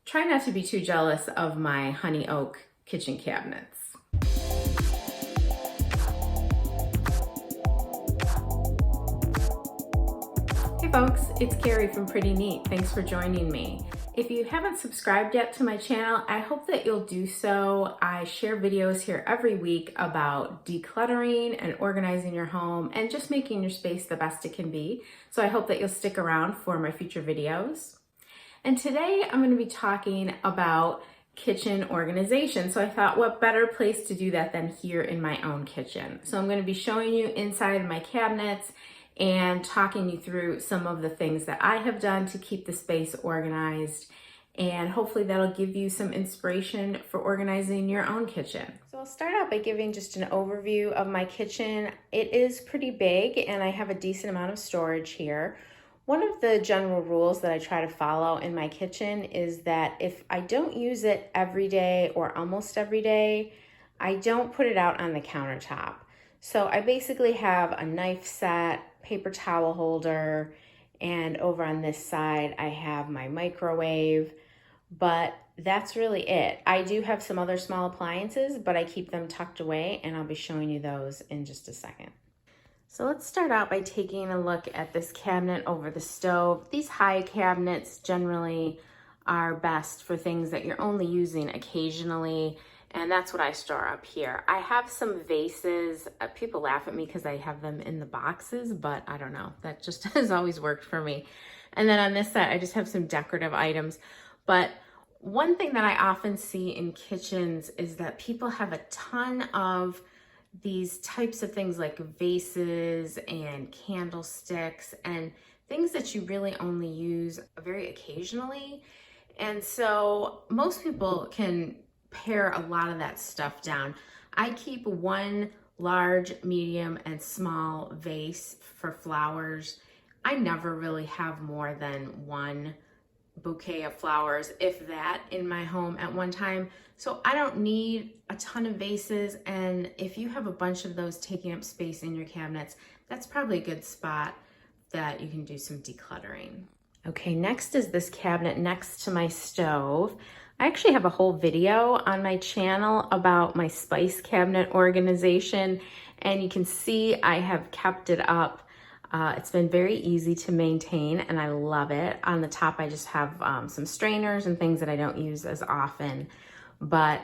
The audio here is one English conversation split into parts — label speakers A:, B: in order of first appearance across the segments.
A: Try not to be too jealous of my honey oak kitchen cabinets. Hey folks, it's Carrie from Pretty Neat. Thanks for joining me. If you haven't subscribed yet to my channel, I hope that you'll do so. I share videos here every week about decluttering and organizing your home and just making your space the best it can be. So I hope that you'll stick around for my future videos. And today I'm going to be talking about kitchen organization. So I thought, what better place to do that than here in my own kitchen? So I'm going to be showing you inside my cabinets and talking you through some of the things that I have done to keep the space organized. And hopefully that'll give you some inspiration for organizing your own kitchen. So I'll start out by giving just an overview of my kitchen. It is pretty big and I have a decent amount of storage here. One of the general rules that I try to follow in my kitchen is that if I don't use it every day or almost every day, I don't put it out on the countertop. So I basically have a knife set, paper towel holder, and over on this side I have my microwave, but that's really it. I do have some other small appliances, but I keep them tucked away and I'll be showing you those in just a second. So let's start out by taking a look at this cabinet over the stove. These high cabinets generally are best for things that you're only using occasionally, and that's what I store up here. I have some vases. People laugh at me because I have them in the boxes, but I don't know. That just has always worked for me. And then on this side, I just have some decorative items. But one thing that I often see in kitchens is that people have a ton of these types of things like vases and candlesticks and things that you really only use very occasionally. And so most people can pare a lot of that stuff down. I keep one large, medium, and small vase for flowers. I never really have more than one bouquet of flowers, if that, in my home at one time. So I don't need a ton of vases, and if you have a bunch of those taking up space in your cabinets, that's probably a good spot that you can do some decluttering. Okay, next is this cabinet next to my stove. I actually have a whole video on my channel about my spice cabinet organization, and you can see I have kept it up. It's been very easy to maintain and I love it. On the top, I just have some strainers and things that I don't use as often. But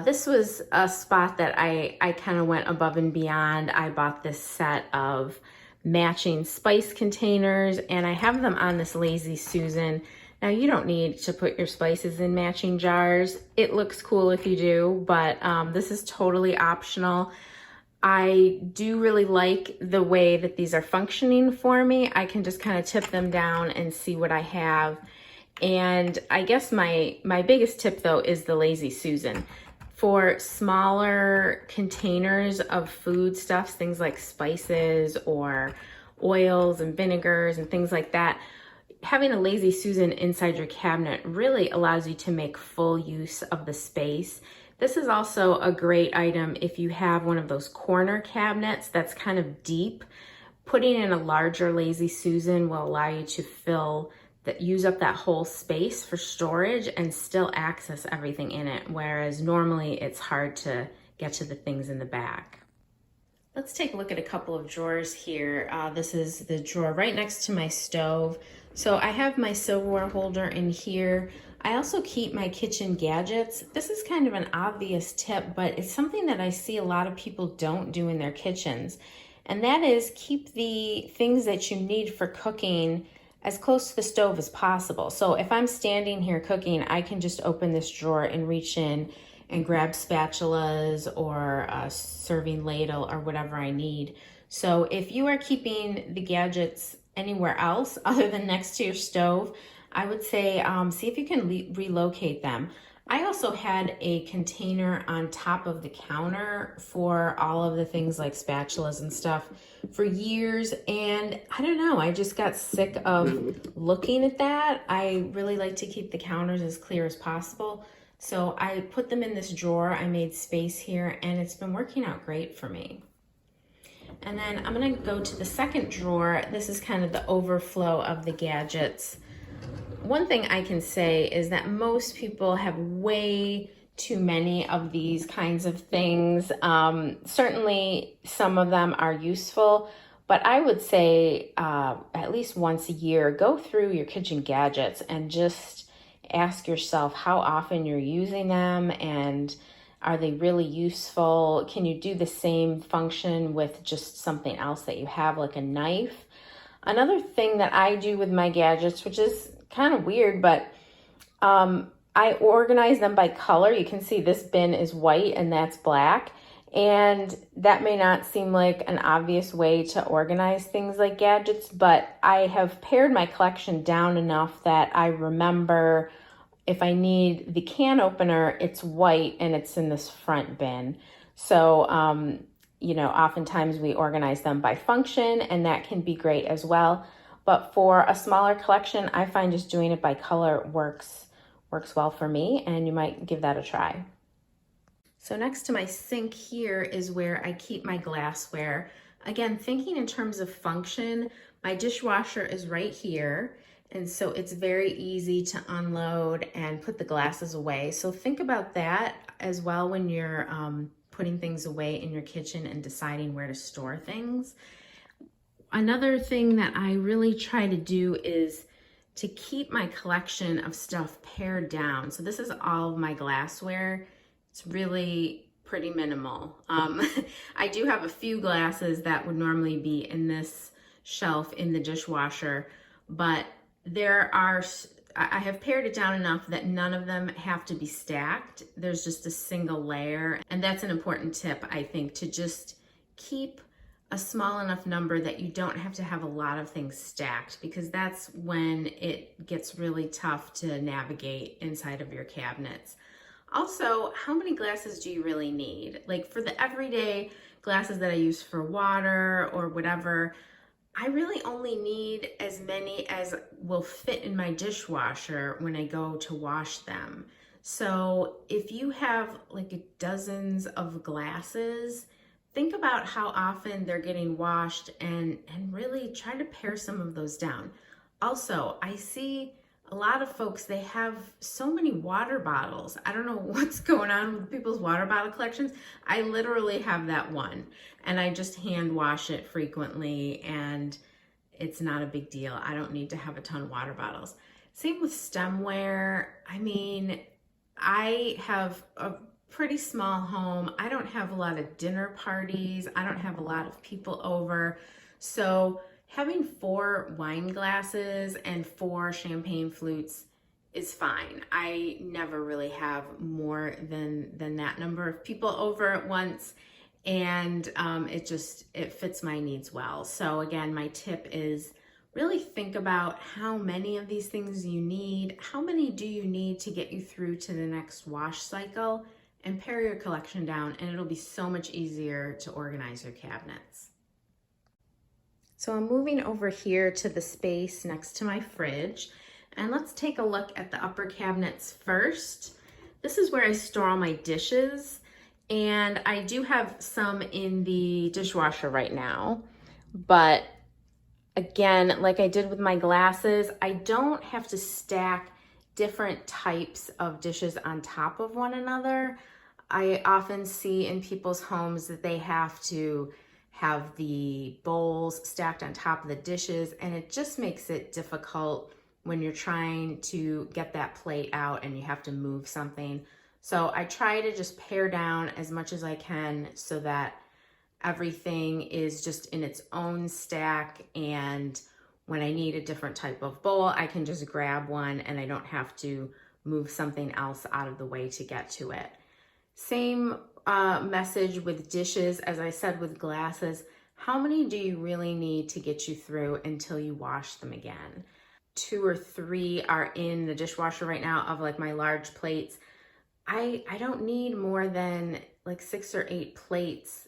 A: this was a spot that I kind of went above and beyond. I bought this set of matching spice containers and I have them on this Lazy Susan. Now you don't need to put your spices in matching jars. It looks cool if you do, but this is totally optional. I do really like the way that these are functioning for me. I can just kind of tip them down and see what I have. And I guess my biggest tip though is the Lazy Susan. For smaller containers of foodstuffs, things like spices or oils and vinegars and things like that, having a Lazy Susan inside your cabinet really allows you to make full use of the space. This is also a great item if you have one of those corner cabinets that's kind of deep. Putting in a larger Lazy Susan will allow you to use up that whole space for storage and still access everything in it, whereas normally it's hard to get to the things in the back. Let's take a look at a couple of drawers here. This is the drawer right next to my stove. So I have my silverware holder in here. I also keep my kitchen gadgets. This is kind of an obvious tip, but it's something that I see a lot of people don't do in their kitchens. And that is keep the things that you need for cooking as close to the stove as possible. So if I'm standing here cooking, I can just open this drawer and reach in and grab spatulas or a serving ladle or whatever I need. So if you are keeping the gadgets anywhere else other than next to your stove, I would say see if you can relocate them. I also had a container on top of the counter for all of the things like spatulas and stuff for years, and I don't know, I just got sick of looking at that. I really like to keep the counters as clear as possible, so I put them in this drawer. I made space here and it's been working out great for me. And then I'm gonna go to the second drawer. This is kind of the overflow of the gadgets. One thing I can say is that most people have way too many of these kinds of things. Certainly some of them are useful, but I would say at least once a year, go through your kitchen gadgets and just ask yourself how often you're using them, and are they really useful? Can you do the same function with just something else that you have, like a knife? Another thing that I do with my gadgets, which is kind of weird, but I organize them by color. You can see this bin is white and that's black. And that may not seem like an obvious way to organize things like gadgets, but I have pared my collection down enough that I remember if I need the can opener, it's white and it's in this front bin. So, oftentimes we organize them by function, and that can be great as well. But for a smaller collection, I find just doing it by color works well for me, and you might give that a try. So next to my sink here is where I keep my glassware. Again, thinking in terms of function, my dishwasher is right here. And so it's very easy to unload and put the glasses away. So think about that as well when you're putting things away in your kitchen and deciding where to store things. Another thing that I really try to do is to keep my collection of stuff pared down. So this is all of my glassware. It's really pretty minimal. I do have a few glasses that would normally be in this shelf in the dishwasher, but I have pared it down enough that none of them have to be stacked. There's just a single layer. And that's an important tip, I think, to just keep a small enough number that you don't have to have a lot of things stacked, because that's when it gets really tough to navigate inside of your cabinets. Also, how many glasses do you really need? Like for the everyday glasses that I use for water or whatever, I really only need as many as will fit in my dishwasher when I go to wash them. So if you have like dozens of glasses, think about how often they're getting washed and really try to pare some of those down. Also, I see a lot of folks, they have so many water bottles. I don't know what's going on with people's water bottle collections. I literally have that one, and I just hand wash it frequently, and it's not a big deal. I don't need to have a ton of water bottles. Same with stemware. I mean, I have a pretty small home. I don't have a lot of dinner parties. I don't have a lot of people over. So having 4 wine glasses and 4 champagne flutes is fine. I never really have more than that number of people over at once, and it fits my needs well. So again, my tip is really think about how many of these things you need, how many do you need to get you through to the next wash cycle, and pare your collection down, and it'll be so much easier to organize your cabinets. So I'm moving over here to the space next to my fridge, and let's take a look at the upper cabinets first. This is where I store all my dishes, and I do have some in the dishwasher right now, but again, like I did with my glasses, I don't have to stack different types of dishes on top of one another. I often see in people's homes that they have to have the bowls stacked on top of the dishes, and it just makes it difficult when you're trying to get that plate out and you have to move something. So I try to just pare down as much as I can so that everything is just in its own stack, and when I need a different type of bowl, I can just grab one and I don't have to move something else out of the way to get to it. Same message with dishes, as I said with glasses. How many do you really need to get you through until you wash them again? 2 or 3 are in the dishwasher right now of like my large plates. I don't need more than like 6 or 8 plates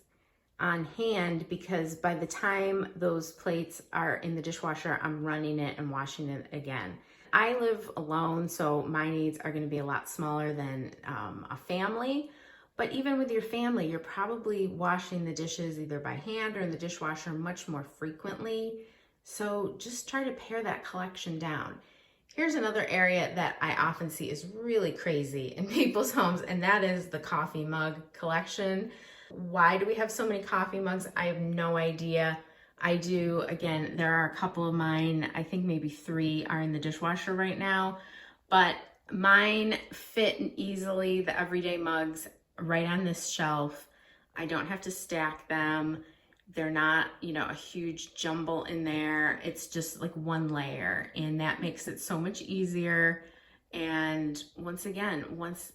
A: on hand, because by the time those plates are in the dishwasher, I'm running it and washing it again. I live alone, so my needs are going to be a lot smaller than a family. But even with your family, you're probably washing the dishes either by hand or in the dishwasher much more frequently. So just try to pare that collection down. Here's another area that I often see is really crazy in people's homes, and that is the coffee mug collection. Why do we have so many coffee mugs? I have no idea. I do, again, there are a couple of mine, I think maybe 3 are in the dishwasher right now, but mine fit easily, the everyday mugs, right on this shelf. I don't have to stack them. They're not, you know, a huge jumble in there. It's just like one layer, and that makes it so much easier. And once again, once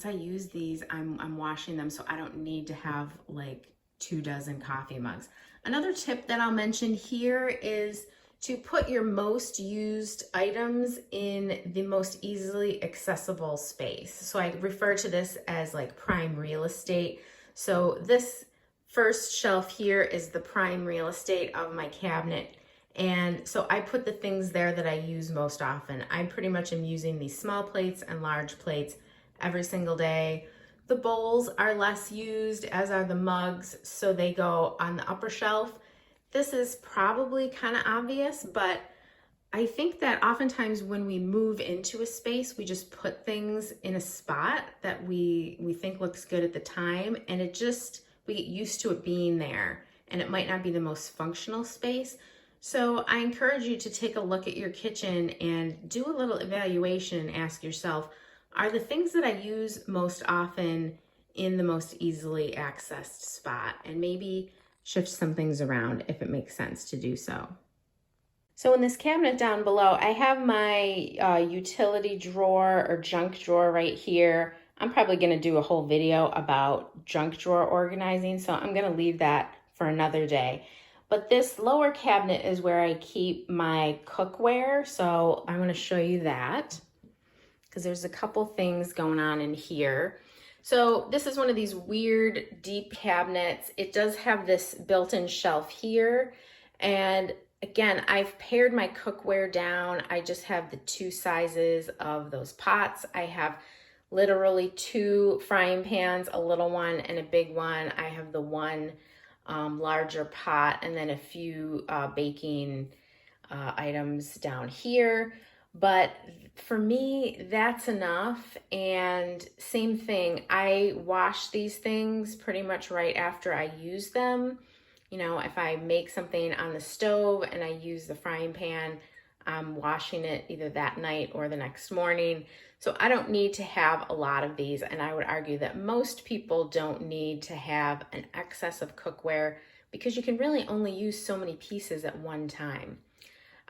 A: I use these, I'm washing them, so I don't need to have like 24 coffee mugs. Another tip that I'll mention here is to put your most used items in the most easily accessible space. So I refer to this as like prime real estate. So this first shelf here is the prime real estate of my cabinet. And so I put the things there that I use most often. I pretty much am using these small plates and large plates every single day. The bowls are less used, as are the mugs, so they go on the upper shelf. This is probably kind of obvious, but I think that oftentimes when we move into a space, we just put things in a spot that we think looks good at the time, and we get used to it being there, and it might not be the most functional space. So I encourage you to take a look at your kitchen and do a little evaluation and ask yourself, are the things that I use most often in the most easily accessed spot? And maybe shift some things around if it makes sense to do so. So in this cabinet down below, I have my utility drawer or junk drawer right here. I'm probably going to do a whole video about junk drawer organizing, so I'm going to leave that for another day. But this lower cabinet is where I keep my cookware, so I'm going to show you that because there's a couple things going on in here. So this is one of these weird deep cabinets. It does have this built-in shelf here, and again, I've pared my cookware down. I just have the 2 sizes of those pots. I have literally 2 frying pans, a little one and a big one. I have the one larger pot, and then a few baking items down here. But for me, that's enough. And same thing, I wash these things pretty much right after I use them. You know, if I make something on the stove and I use the frying pan, I'm washing it either that night or the next morning. So I don't need to have a lot of these. And I would argue that most people don't need to have an excess of cookware because you can really only use so many pieces at one time.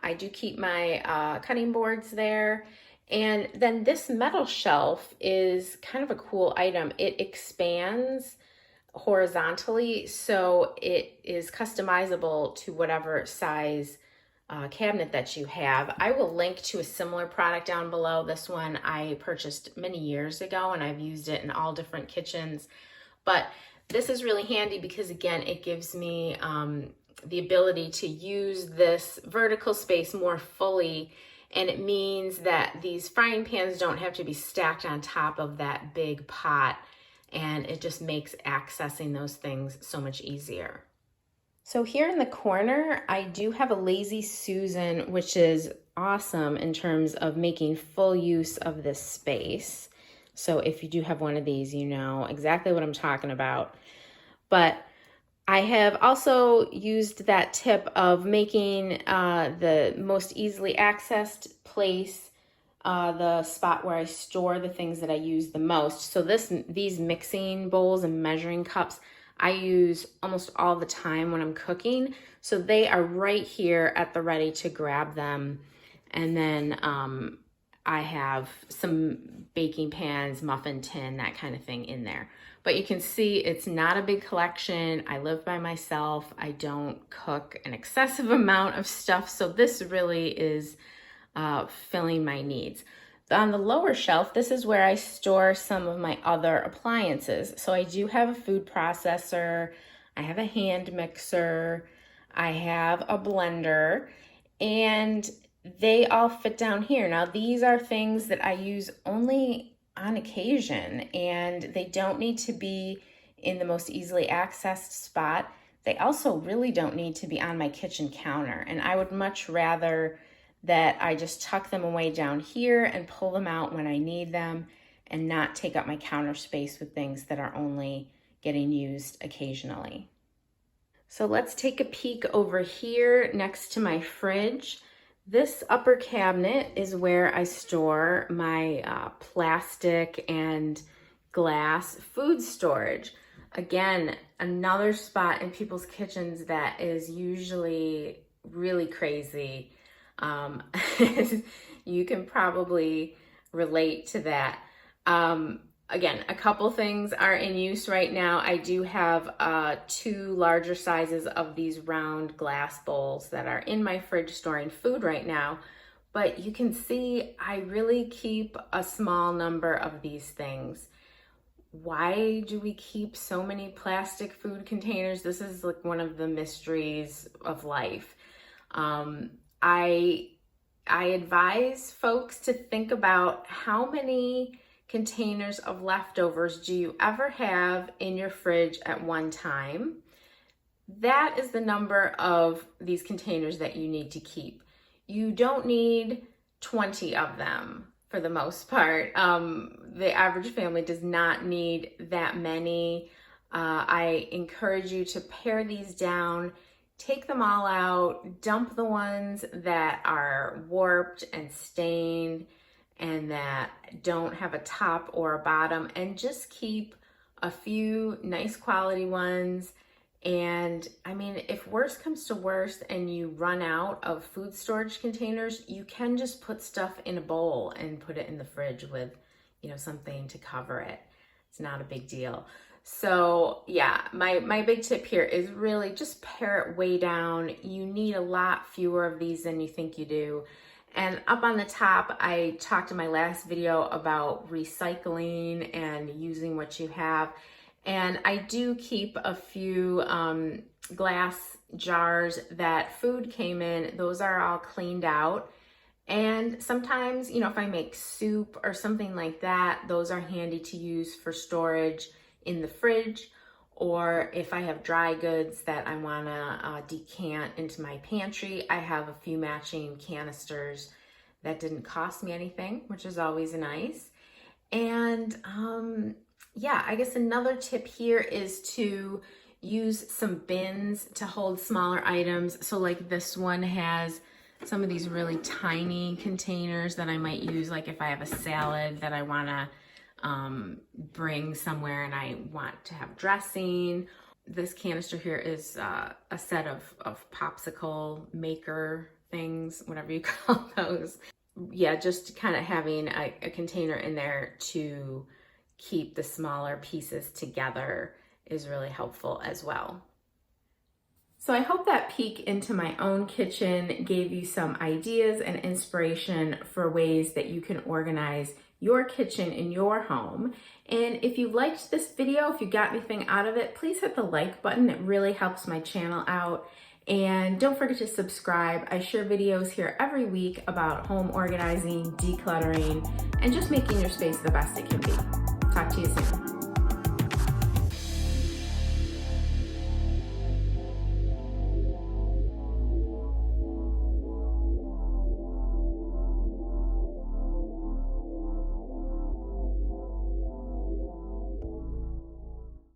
A: I do keep my cutting boards there. And then this metal shelf is kind of a cool item. It expands horizontally, so it is customizable to whatever size cabinet that you have. I will link to a similar product down below. This one I purchased many years ago, and I've used it in all different kitchens. But this is really handy because, again, it gives me the ability to use this vertical space more fully, and it means that these frying pans don't have to be stacked on top of that big pot, and it just makes accessing those things so much easier. So here in the corner, I do have a Lazy Susan, which is awesome in terms of making full use of this space. So if you do have one of these, you know exactly what I'm talking about. But I have also used that tip of making the most easily accessed place the spot where I store the things that I use the most. So these mixing bowls and measuring cups I use almost all the time when I'm cooking. So they are right here at the ready to grab them. And then I have some baking pans, muffin tin, that kind of thing in there. But you can see it's not a big collection. I live by myself. I don't cook an excessive amount of stuff. So this really is filling my needs. On the lower shelf, this is where I store some of my other appliances. So I do have a food processor, I have a hand mixer, I have a blender, and they all fit down here. Now, these are things that I use only on occasion, and they don't need to be in the most easily accessed spot. They also really don't need to be on my kitchen counter, and I would much rather that I just tuck them away down here and pull them out when I need them and not take up my counter space with things that are only getting used occasionally. So let's take a peek over here next to my fridge. This upper cabinet is where I store my plastic and glass food storage. Again, another spot in people's kitchens that is usually really crazy. You can probably relate to that. Again, a couple things are in use right now. I do have 2 larger sizes of these round glass bowls that are in my fridge storing food right now. But you can see I really keep a small number of these things. Why do we keep so many plastic food containers? This is like one of the mysteries of life. I advise folks to think about how many containers of leftovers do you ever have in your fridge at one time. That is the number of these containers that you need to keep. You don't need 20 of them for the most part. The average family does not need that many. I encourage you to pare these down, take them all out, dump the ones that are warped and stained and that don't have a top or a bottom, and just keep a few nice quality ones. And I mean, if worse comes to worse and you run out of food storage containers, you can just put stuff in a bowl and put it in the fridge with, you know, something to cover it. It's not a big deal. So yeah, my big tip here is really just pare it way down. You need a lot fewer of these than you think you do. And up on the top, I talked in my last video about recycling and using what you have. And I do keep a few glass jars that food came in. Those are all cleaned out. And sometimes, you know, if I make soup or something like that, those are handy to use for storage in the fridge. Or if I have dry goods that I want to decant into my pantry, I have a few matching canisters that didn't cost me anything, which is always nice. And yeah, I guess another tip here is to use some bins to hold smaller items. So like this one has some of these really tiny containers that I might use, like if I have a salad that I want to bring somewhere and I want to have dressing. This canister here is a set of popsicle maker things, whatever you call those. Yeah, just kind of having a container in there to keep the smaller pieces together is really helpful as well. So I hope that peek into my own kitchen gave you some ideas and inspiration for ways that you can organize your kitchen in your home. And if you liked this video, if you got anything out of it, please hit the like button. It really helps my channel out. And don't forget to subscribe. I share videos here every week about home organizing, decluttering, and just making your space the best it can be. Talk to you soon.